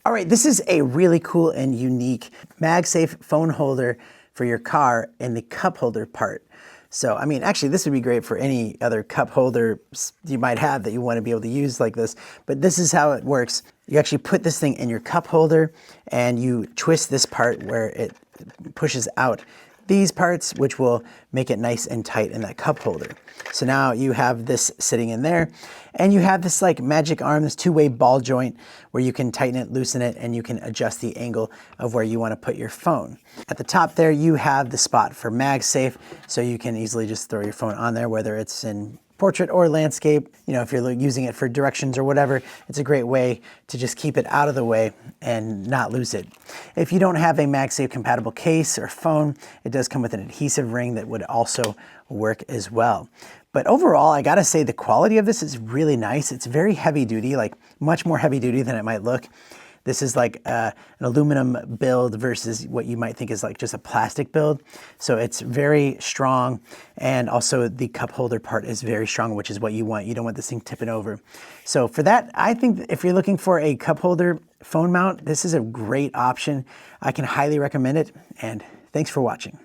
All right, this is a really cool and unique MagSafe phone holder for your car in the cup holder part. So, I mean, actually this would be great for any other cup holder you might have that you want to be able to use like this, but this is how it works. You actually put this thing in your cup holder and you twist this part where it pushes out these parts, which will make it nice and tight in that cup holder. So now you have this sitting in there, and you have this like magic arm, this two-way ball joint where you can tighten it, loosen it, and you can adjust the angle of where you want to put your phone. At the top there, you have the spot for MagSafe, so you can easily just throw your phone on there, whether it's in portrait or landscape. You know, if you're using it for directions or whatever, it's a great way to just keep it out of the way and not lose it. If you don't have a MagSafe compatible case or phone, it does come with an adhesive ring that would also work as well. But overall, I gotta say the quality of this is really nice. It's very heavy duty, like much more heavy duty than it might look. This is like an aluminum build versus what you might think is like just a plastic build. So it's very strong, and also the cup holder part is very strong, which is what you want. You don't want this thing tipping over. So for that, I think if you're looking for a cup holder phone mount, this is a great option. I can highly recommend it, and thanks for watching.